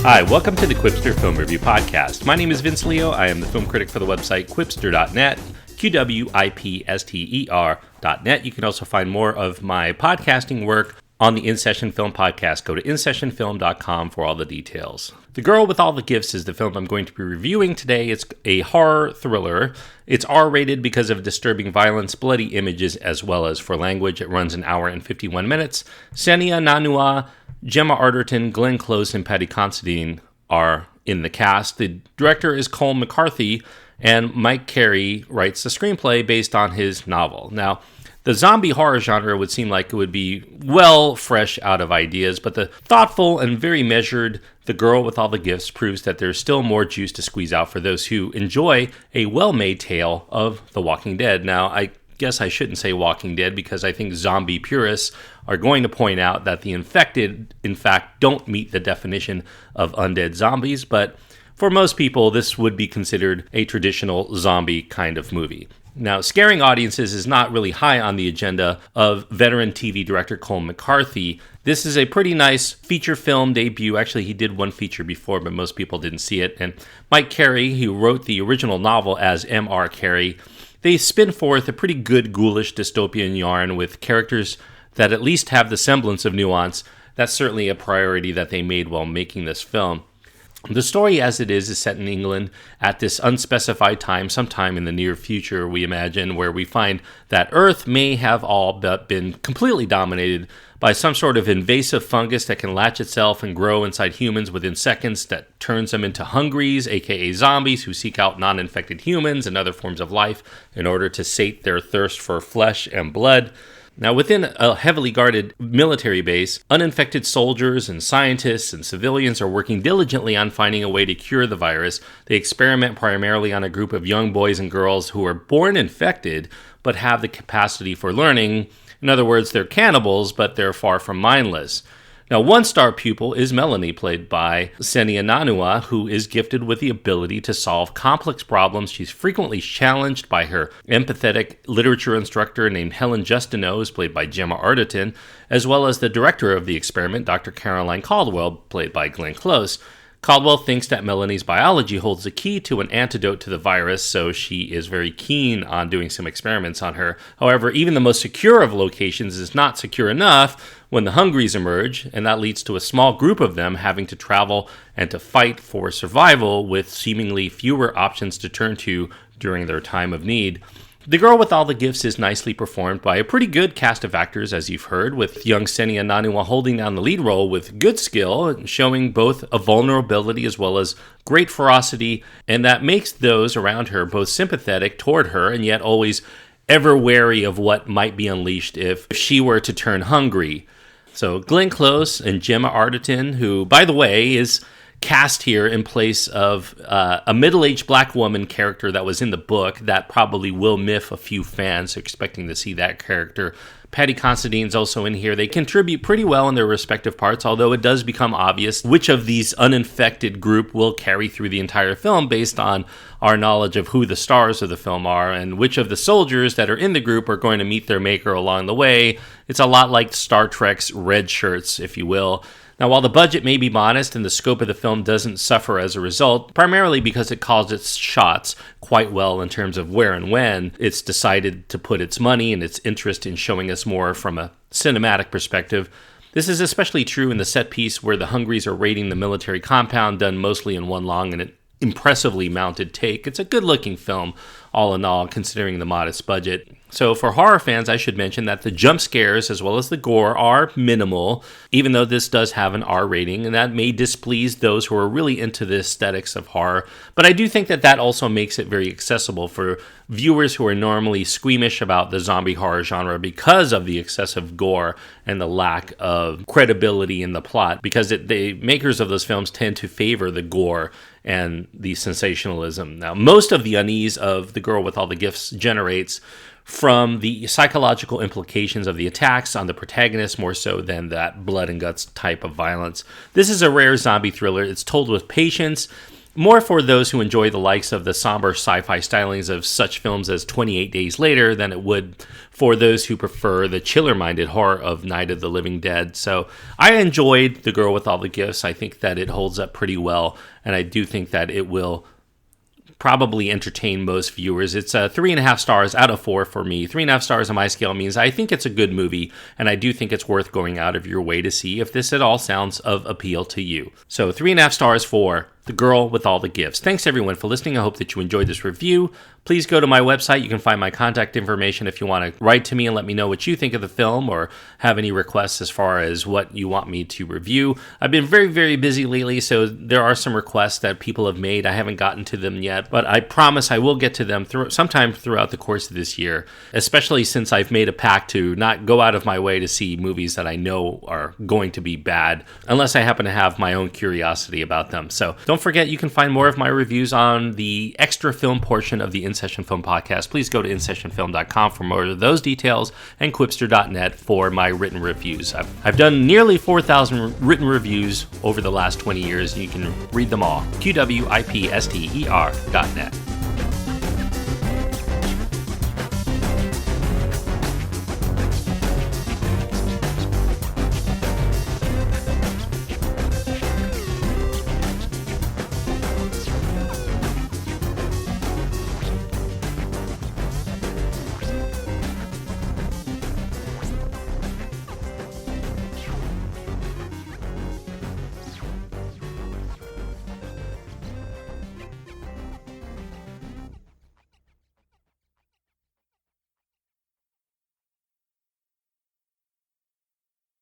Hi, welcome to the Quipster Film Review Podcast. My name is Vince Leo. I am the film critic for the website Quipster.net, QWIPSTER.net. You can also find more of my podcasting work on the In Session Film Podcast. Go to InSessionFilm.com for all the details. The Girl with All the Gifts is the film I'm going to be reviewing today. It's a horror thriller. It's R-rated because of disturbing violence, bloody images, as well as for language. It runs an hour and 51 minutes. Senia Nanua, Gemma Arterton, Glenn Close, and Paddy Considine are in the cast. The director is Colm McCarthy, and Mike Carey writes the screenplay based on his novel. Now, the zombie horror genre would seem like it would be well fresh out of ideas, but the thoughtful and very measured The Girl with All the Gifts proves that there's still more juice to squeeze out for those who enjoy a well-made tale of The Walking Dead. Now, I guess I shouldn't say Walking Dead because I think zombie purists are going to point out that the infected, in fact, don't meet the definition of undead zombies, but for most people, this would be considered a traditional zombie kind of movie. Now, scaring audiences is not really high on the agenda of veteran TV director Colm McCarthy. This is a pretty nice feature film debut. Actually, he did one feature before, but most people didn't see it. And Mike Carey, who wrote the original novel as M.R. Carey, they spin forth a pretty good ghoulish dystopian yarn with characters that at least have the semblance of nuance. That's certainly a priority that they made while making this film. The story as it is set in England at this unspecified time, sometime in the near future, we imagine, where we find that Earth may have all but been completely dominated by some sort of invasive fungus that can latch itself and grow inside humans within seconds that turns them into Hungries, aka zombies, who seek out non-infected humans and other forms of life in order to sate their thirst for flesh and blood. Now, within a heavily guarded military base, uninfected soldiers and scientists and civilians are working diligently on finding a way to cure the virus. They experiment primarily on a group of young boys and girls who are born infected but have the capacity for learning. In other words, they're cannibals, but they're far from mindless. Now, one star pupil is Melanie, played by Senia Nanua, who is gifted with the ability to solve complex problems. She's frequently challenged by her empathetic literature instructor named Helen Justineau, who's played by Gemma Arterton, as well as the director of the experiment, Dr. Caroline Caldwell, played by Glenn Close. Caldwell thinks that Melanie's biology holds the key to an antidote to the virus, so she is very keen on doing some experiments on her. However, even the most secure of locations is not secure enough when the Hungries emerge, and that leads to a small group of them having to travel and to fight for survival with seemingly fewer options to turn to during their time of need. The Girl with All the Gifts is nicely performed by a pretty good cast of actors, as you've heard, with young Senia Nanua holding down the lead role with good skill and showing both a vulnerability as well as great ferocity, and that makes those around her both sympathetic toward her and yet always ever wary of what might be unleashed if she were to turn hungry. So Glenn Close and Gemma Arterton, who, by the way, is cast here in place of a middle-aged black woman character that was in the book that probably will miff a few fans expecting to see that character. Paddy Considine's also in here. They contribute pretty well in their respective parts, although it does become obvious which of these uninfected group will carry through the entire film based on our knowledge of who the stars of the film are and which of the soldiers that are in the group are going to meet their maker along the way. It's a lot like Star Trek's red shirts, if you will. Now, while the budget may be modest and the scope of the film doesn't suffer as a result, primarily because it calls its shots quite well in terms of where and when it's decided to put its money and its interest in showing us more from a cinematic perspective. This is especially true in the set piece where the Hungries are raiding the military compound, done mostly in one long and impressively mounted take. It's a good-looking film, all in all, considering the modest budget. So for horror fans, I should mention that the jump scares as well as the gore are minimal, even though this does have an R rating, and that may displease those who are really into the aesthetics of horror. But I do think that that also makes it very accessible for viewers who are normally squeamish about the zombie horror genre because of the excessive gore and the lack of credibility in the plot, because the makers of those films tend to favor the gore and the sensationalism. Now, most of the unease of The Girl with All the Gifts generates from the psychological implications of the attacks on the protagonist more so than that blood and guts type of violence. This is a rare zombie thriller. It's told with patience more for those who enjoy the likes of the somber sci-fi stylings of such films as 28 Days Later than it would for those who prefer the chiller-minded horror of Night of the Living Dead. So I enjoyed The Girl with All the Gifts. I think that it holds up pretty well, and I do think that it will probably entertain most viewers. It's 3.5 stars out of 4 for me. 3.5 stars on my scale means I think it's a good movie, and I do think it's worth going out of your way to see if this at all sounds of appeal to you. So 3.5 stars for The Girl with All the Gifts. Thanks everyone for listening. I hope that you enjoyed this review. Please go to my website. You can find my contact information if you want to write to me and let me know what you think of the film or have any requests as far as what you want me to review. I've been very, very busy lately, so there are some requests that people have made. I haven't gotten to them yet, but I promise I will get to them sometime throughout the course of this year, especially since I've made a pact to not go out of my way to see movies that I know are going to be bad, unless I happen to have my own curiosity about them. So don't forget, you can find more of my reviews on the extra film portion of the In-Session Film podcast. Please go to InSessionFilm.com for more of those details and Quipster.net for my written reviews. I've done nearly 4,000 written reviews over the last 20 years, and you can read them all. QWIPSTER.net.